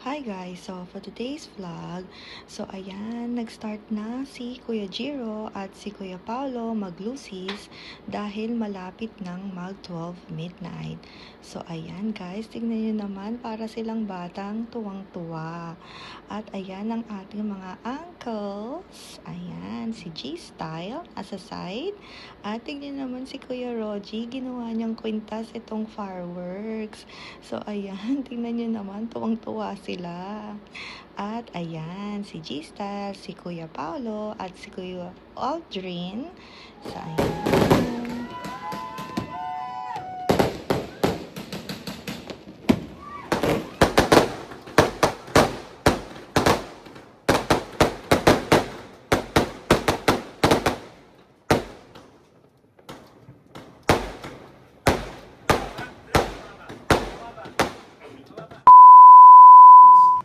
Hi guys! So for today's vlog, ayan, nag-start na si Kuya Jiro at si Kuya Paolo maglusis dahil malapit ng mag 12 midnight. So ayan guys, tignan nyo naman para silang batang tuwang-tuwa. At ayan ang ating mga uncles. Ayan, si G-Style as a side. At tignan naman si Kuya Roji, ginawa niyang kwintas itong fireworks. So ayan, tingnan nyo naman, tuwang-tuwa sila. At ayan, si G-Style, si Kuya Paolo, at si Kuya Aldrin. So ayan.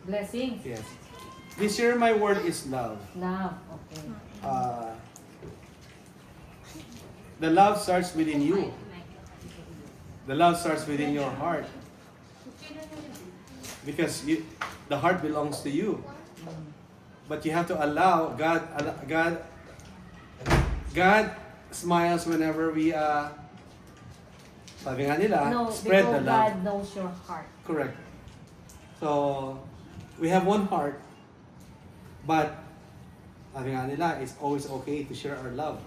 Blessings. Yes. This year, my word is love. Love. Okay. The love starts within you. The love starts within your heart. Because the heart belongs to you. But you have to allow God smiles whenever we, sabi nga nila, No, spread the because love. God knows your heart. Correct. So, we have one heart, but sabi nga nila, it's always okay to share our love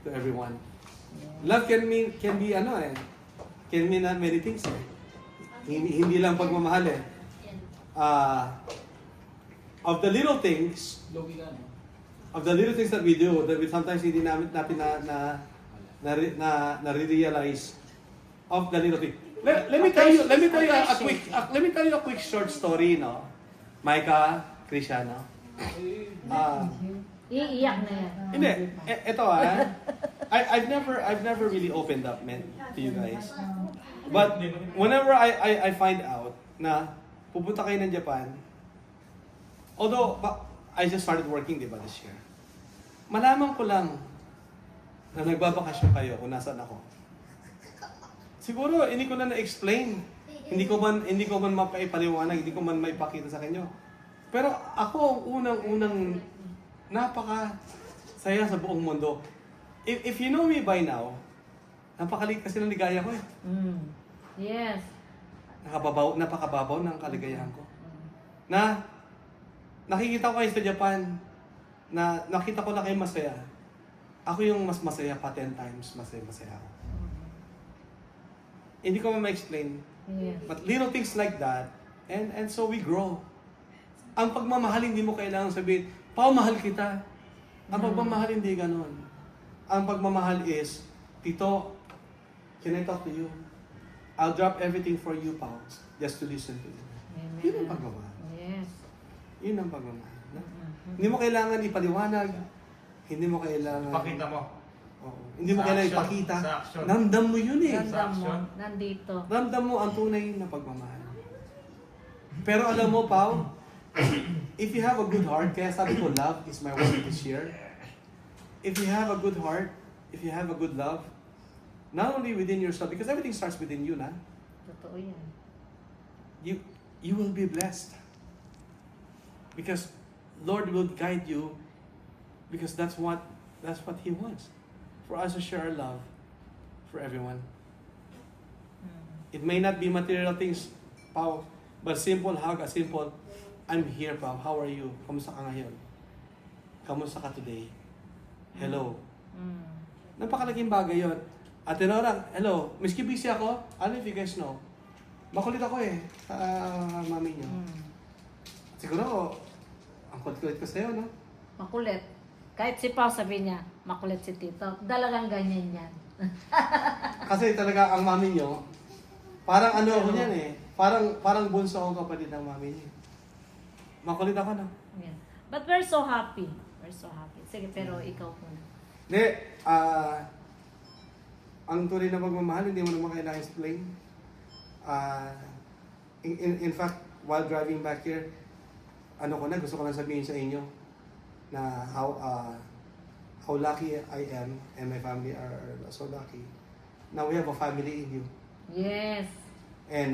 to everyone. Love can be many things. Hindi lang pagmamahal eh. Of the little things that we do, that we sometimes hindi natin na-realize of the little things. Let me tell you a quick short story, no? Micah, Cristiano. Iiyak na yan. Hindi, ito I've never really opened up, man, to you guys. But whenever I find out na pupunta kayo ng Japan, although I just started working, di ba, this year. Malaman ko lang na nagbabakasyon kayo kung nasaan ako. Siguro hindi ko na na-explain. Hindi ko man mapaipaliwanag, hindi ko man maipakita sa kanyo. Pero ako ang unang napaka saya sa buong mundo. If you know me by now, napakaliit kasi ng ligaya ko eh. Yes. Napakababaw ng kaligayahan ko. Na nakikita ko kayo sa Japan, na nakita ko na kayo masaya. Ako yung mas masaya pa 10 times, masaya ako. Hindi ko ma-explain. Yes. But little things like that, and so we grow. Ang pagmamahal, hindi mo kailangan sabihin, Pao, mahal kita. Ang pagmamahal, hindi ganon. Ang pagmamahal is, Tito, can I talk to you? I'll drop everything for you, Pao, just to listen to you. Amen. Yun ang pagmamahal. Yes. Yun ang pagmamahal. No? Hindi mo kailangan ipaliwanag. Hindi mo kailangan... Pakita mo. Oo. Hindi mo kailangan Sa action. ipakita. Sa action. Ramdam mo yun eh. Ramdam mo. Nandito. Ramdam mo ang tunay na pagmamahal. Pero alam mo, Pao, if you have a good heart, kaya sabi ko, love is my word this year. If you have a good heart, if you have a good love, not only within yourself, because everything starts within you, na, Totoo yan. you will be blessed. Because Lord will guide you, because that's what He wants. For us to share our love for everyone. It may not be material things, Pao, but simple hug, a simple, I'm here, Pao. How are you? Kamusta ka ngayon? Kamusta ka today? Hello. Napakalaking bagay yun. At tinora, hello, miski busy ako, I don't know if you guys know, makulit ako eh, sa mami niyo. Siguro, ang kulit-kulit ko sa'yo, no? Makulit. Kahit si Pao sabi niya, makulit si Tito. Dalagang ganyan yan. Kasi talaga ang mami niyo, parang ano ako niyan eh, parang bunso ako kapatid ng mami niyo. Makulit ako, no? Yan. But we're so happy. We're so happy. Sige, pero ikaw muna. Hindi, ang tunay na pagmamahal, hindi mo naman kailangan explain. In fact, while driving back here, gusto ko lang sabihin sa inyo na how lucky I am and my family are so lucky. Now we have a family in you. Yes. And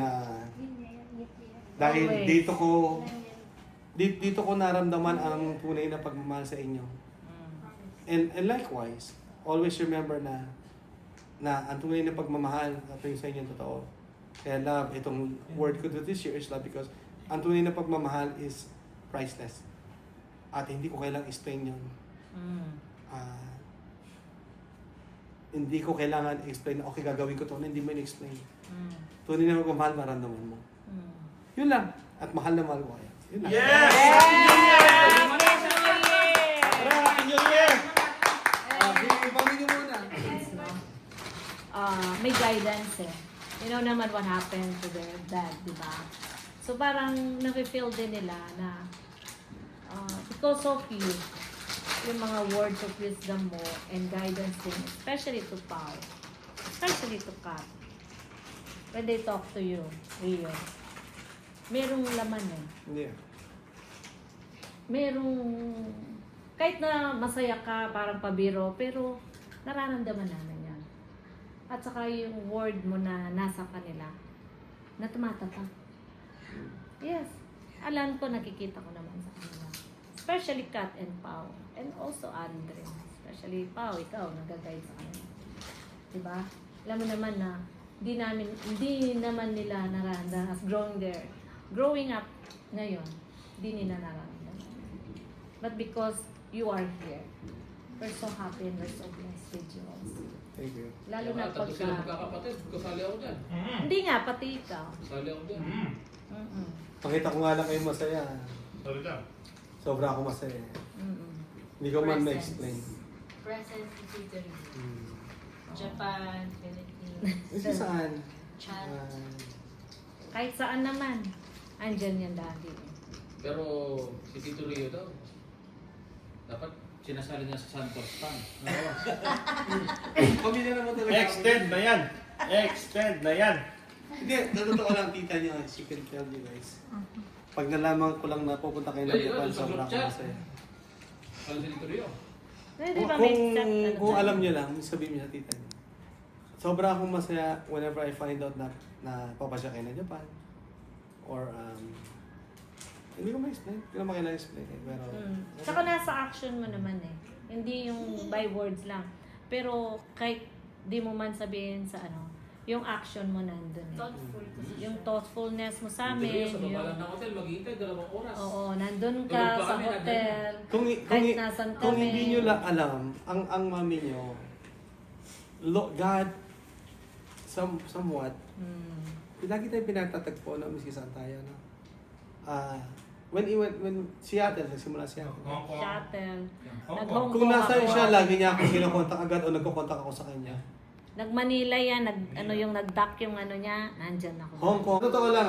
Dahil Always. dito ko naramdaman ang tunay na pagmamahal sa inyo. And likewise, always remember na ang tunay na pagmamahal at yung sa inyo totoo. Kaya love, itong word ko to this year is love because ang tunay na pagmamahal is priceless. At hindi ko kailangang explain yun. Hindi ko kailangan explain na okay, gagawin ko to na hindi mo in-explain. Tunay na pagmamahal, maramdaman mo. Yun lang. At mahal na mahal ko kaya. Yun lang. Yes! Tara, Happy New Year! Pamilya muna. May guidance eh. You know naman what happened to their dad, di ba? So parang nafe-feel din nila na because of you, yung mga words of wisdom mo and guidance din, especially to Pao, especially to Kat, when they talk to you, Rio, merong laman eh. Yeah. Merong, kahit na masaya ka, parang pabiro, pero nararamdaman namin yan. At saka yung word mo na nasa kanila, na tumatatak. Yes. Alam ko, nakikita ko naman sa kanila. Especially Kat and Pao. And also Andre. Especially Pao, ikaw, nag-guide sa kanila. Diba? Alam mo naman na, hindi naman nila nararamdaman as growing up ngayon, hindi nila nararamdaman. But because you are here, we're so happy and we're so blessed with you also. Thank you. Lalo na Tatlo sila pagka... magkakapatid, kasali ako dyan. Hindi nga, pati ikaw. Kasali ako dyan. Mm-mm. Pakita ko nga lang kayo masaya. Sorry lang. Sobra ako masaya. Mm-mm. Hindi ko man Presence. ma-explain. Present Italy, Hmm. Japan, Philippines, Kasi saan? China. Kahit saan naman, andyan yan dati. Pero si Tito Rio daw, dapat sinasali niya sa Santos Pan. Pamilya naman talaga. Extend na yan! Extend na yan! Hindi, totoo lang tita niyo. She can tell you guys. Pag nalaman ko lang na pupunta kayo ng Japan, sobrang ako masaya. Ano si Tito Rio? Di ba may set, Kung alam niyo lang, sabihin niyo sa tita niyo. Sobra akong masaya whenever I find out na papasya kayo ng Japan. Or, hindi ko ma-explain. Hindi ko naman kailangan explain eh. Pero, Saka nasa action mo naman eh. Hindi yung by words lang. Pero kahit di mo man sabihin sa yung action mo nandun eh. Thoughtful kasi Yung thoughtfulness mo sa Tito Rio, amin. sa baba lang Yung, ng hotel, maghihintay 2 oras. oo, nandun ka Tulog pa sa kami, hotel. Kung, Kahit nasan kung kami. hindi nyo lang alam, ang mami nyo, God, somewhat, lagi tayong pinatatagpo na miski saan tayo, no? When Seattle, nagsimula Seattle. Shuttle. Hong Nag-Hong Kung Kong nasaan ako. siya, lagi niya ako kinokontak agad o nagkokontak ako sa kanya. Nag-Manila yan, yung nag-dock yung niya, nandyan ako. Hong Kong. Totoo lang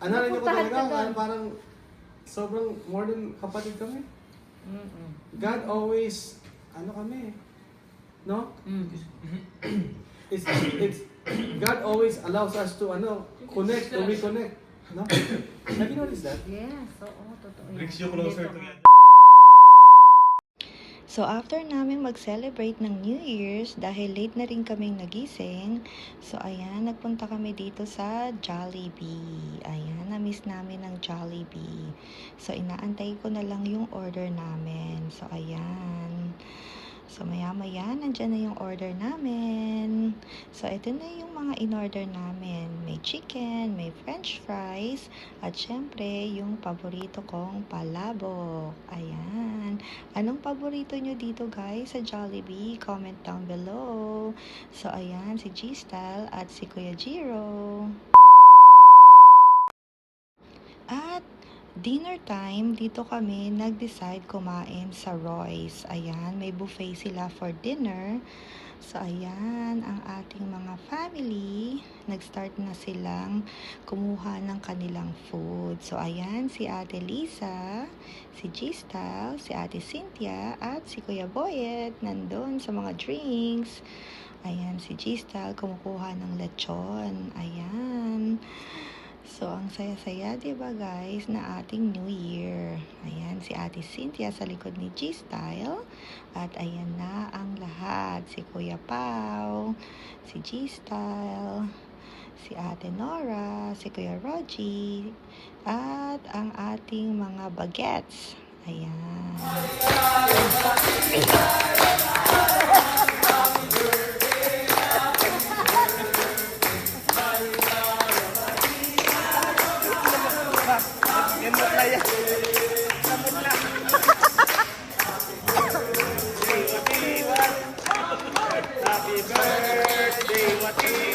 ano rin ko Pupuntahan talaga, ka doon. parang sobrang more than kapatid kami. Mm-mm. God always, kami, no? It's God always allows us to connect, to reconnect, no? Have you noticed that? Yes, oo, totoo yan. Brings you closer Dito. together. So after namin mag-celebrate ng New Year's, dahil late na rin kaming nagising, so ayan, nagpunta kami dito sa Jollibee. Ayan, na-miss namin ng Jollibee. So inaantay ko na lang yung order namin. So ayan. So maya-maya, nandyan na yung order namin. So ito na yung mga in-order namin. May chicken, may french fries, at syempre yung paborito kong palabok. Ayan. Anong paborito nyo dito guys sa Jollibee? Comment down below. So ayan, si G-Style at si Kuya Jiro. At dinner time, dito kami nag-decide kumain sa Royce. Ayan, may buffet sila for dinner. So, ayan, ang ating mga family, nag-start na silang kumuha ng kanilang food. So, ayan, si Ate Lisa, si G-Style, si Ate Cynthia, at si Kuya Boyet, nandun sa mga drinks. Ayan, si G-Style, kumukuha ng lechon. Ayan. So, ang saya-saya, diba guys, na ating New Year. Ayan, si Ate Cynthia sa likod ni G-Style. At ayan na ang lahat. Si Kuya Pao, si G-Style, si Ate Nora, si Kuya Rogie, at ang ating mga bagets. Ayan. Happy birthday, Wati!